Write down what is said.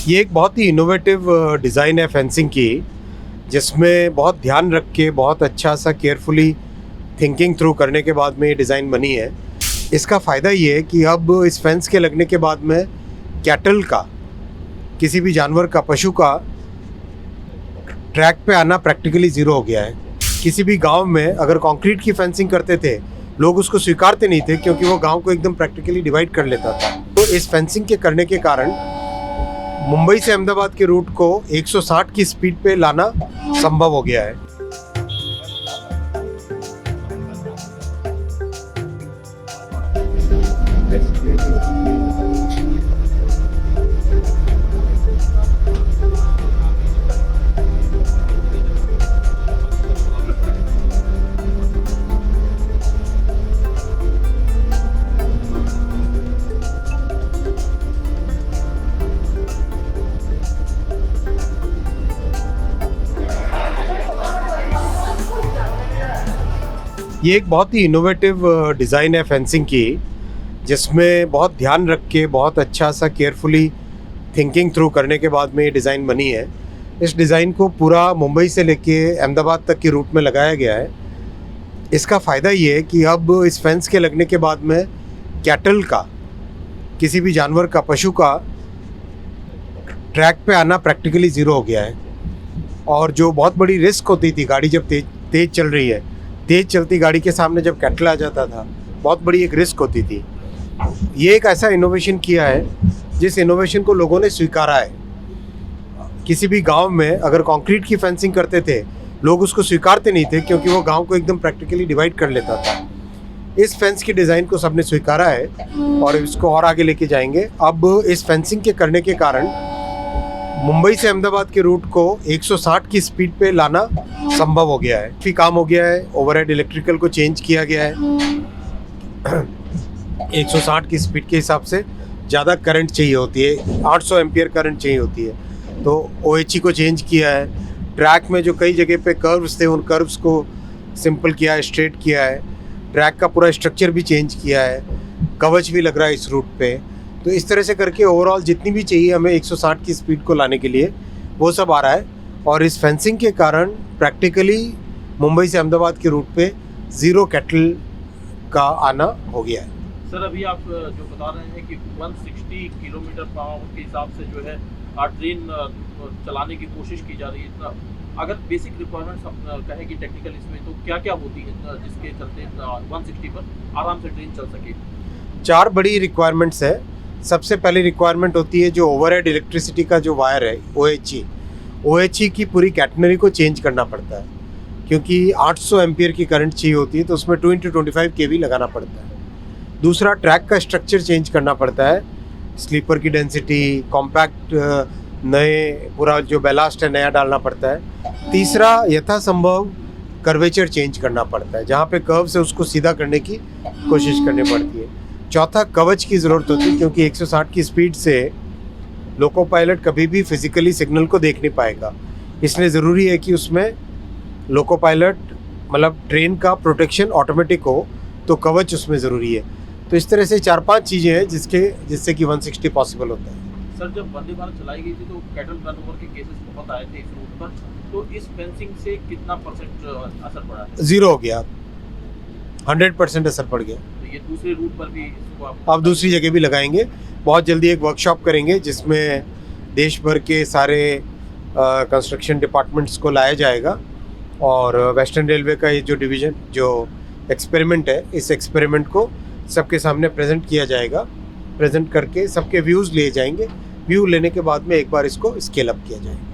ये एक बहुत ही इनोवेटिव डिज़ाइन है फेंसिंग की, जिसमें बहुत ध्यान रख के बहुत अच्छा सा केयरफुली थिंकिंग थ्रू करने के बाद में ये डिज़ाइन बनी है। इसका फ़ायदा ये है कि अब इस फेंस के लगने के बाद में कैटल का, किसी भी जानवर का, पशु का ट्रैक पे आना प्रैक्टिकली ज़ीरो हो गया है। किसी भी गांव में अगर कंक्रीट की फेंसिंग करते थे, लोग उसको स्वीकारते नहीं थे क्योंकि वो गांव को एकदम प्रैक्टिकली डिवाइड कर लेता था। तो इस फेंसिंग के करने के कारण मुंबई से अहमदाबाद के रूट को 160 की स्पीड पे लाना संभव हो गया है। ये एक बहुत ही इनोवेटिव डिज़ाइन है फेंसिंग की, जिसमें बहुत ध्यान रख के बहुत अच्छा सा केयरफुली थिंकिंग थ्रू करने के बाद में ये डिज़ाइन बनी है। इस डिज़ाइन को पूरा मुंबई से लेके अहमदाबाद तक के रूट में लगाया गया है। इसका फ़ायदा ये है कि अब इस फेंस के लगने के बाद में कैटल का, किसी भी जानवर का, पशु का ट्रैक पे आना प्रैक्टिकली ज़ीरो हो गया है। और जो बहुत बड़ी रिस्क होती थी, गाड़ी जब तेज़ चल रही है, तेज़ चलती गाड़ी के सामने जब कैटल आ जाता था, बहुत बड़ी एक रिस्क होती थी। ये एक ऐसा इनोवेशन किया है जिस इनोवेशन को लोगों ने स्वीकारा है। किसी भी गांव में अगर कंक्रीट की फेंसिंग करते थे, लोग उसको स्वीकारते नहीं थे क्योंकि वो गांव को एकदम प्रैक्टिकली डिवाइड कर लेता था। इस फेंस की डिज़ाइन को सबने स्वीकारा है और इसको और आगे लेके जाएंगे। अब इस फेंसिंग के करने के कारण मुंबई से अहमदाबाद के रूट को 160 की स्पीड पे लाना संभव हो गया है। काफ़ी काम हो गया है, ओवरहेड इलेक्ट्रिकल को चेंज किया गया है। 160 की स्पीड के हिसाब से ज़्यादा करंट चाहिए होती है, 800 एम्पियर करंट चाहिए होती है, तो OHE को चेंज किया है। ट्रैक में जो कई जगह पे कर्व्स थे, उन कर्व्स को सिंपल किया है, स्ट्रेट किया है। ट्रैक का पूरा स्ट्रक्चर भी चेंज किया है, कवच भी लग रहा है इस रूट पे। तो इस तरह से करके ओवरऑल जितनी भी चाहिए हमें 160 की स्पीड को लाने के लिए, वो सब आ रहा है। और इस फेंसिंग के कारण प्रैक्टिकली मुंबई से अहमदाबाद के रूट पे ज़ीरो कैटल का आना हो गया है। सर, अभी आप जो बता रहे हैं कि 160 किलोमीटर पर आवर के हिसाब से जो है ट्रेन चलाने की कोशिश की जा रही है। अगर बेसिक रिक्वायरमेंट्स हम कहें कि टेक्निकल इसमें, तो क्या क्या होती है जिसके चलते 160 पर आराम से ट्रेन चल सके? 4 बड़ी रिक्वायरमेंट्स है। सबसे पहली रिक्वायरमेंट होती है जो ओवरहेड इलेक्ट्रिसिटी का जो वायर है, OHE की पूरी कैटनरी को चेंज करना पड़ता है क्योंकि 800 एम्पियर की करंट चाहिए होती है, तो उसमें 2x25 kV लगाना पड़ता है। दूसरा, ट्रैक का स्ट्रक्चर चेंज करना पड़ता है, स्लीपर की डेंसिटी, कॉम्पैक्ट नए, पूरा जो बैलास्ट है नया डालना पड़ता है। तीसरा, यथासंभव कर्वेचर चेंज करना पड़ता है, जहाँ पे कर्व्स है उसको सीधा करने की कोशिश करनी पड़ती है। चौथा, कवच की ज़रूरत होती है क्योंकि 160 की स्पीड से लोको पायलट कभी भी फिजिकली सिग्नल को देख नहीं पाएगा, इसलिए ज़रूरी है कि उसमें लोको पायलट मतलब ट्रेन का प्रोटेक्शन ऑटोमेटिक हो, तो कवच उसमें ज़रूरी है। तो इस तरह से 4-5 चीज़ें हैं जिससे कि 160 पॉसिबल होता है। सर, जब वंदे भारत चलाई गई थी तो कैटल रनओवर के केसेस बहुत आए थे इस रूट पर, तो इस फेंसिंग से कितना परसेंट असर पड़ा है? 0 हो गया, 100% असर पड़ गया। तो ये दूसरे रूट पर भी इसको आप दूसरी जगह भी लगाएंगे। बहुत जल्दी एक वर्कशॉप करेंगे जिसमें देश भर के सारे कंस्ट्रक्शन डिपार्टमेंट्स को लाया जाएगा और वेस्टर्न रेलवे का ये जो डिवीज़न, जो एक्सपेरिमेंट है, इस एक्सपेरिमेंट को सबके सामने प्रेजेंट किया जाएगा। प्रेजेंट करके सबके व्यूज़ लिए जाएंगे। व्यू लेने के बाद में एक बार इसको स्केल अप किया जाएगा।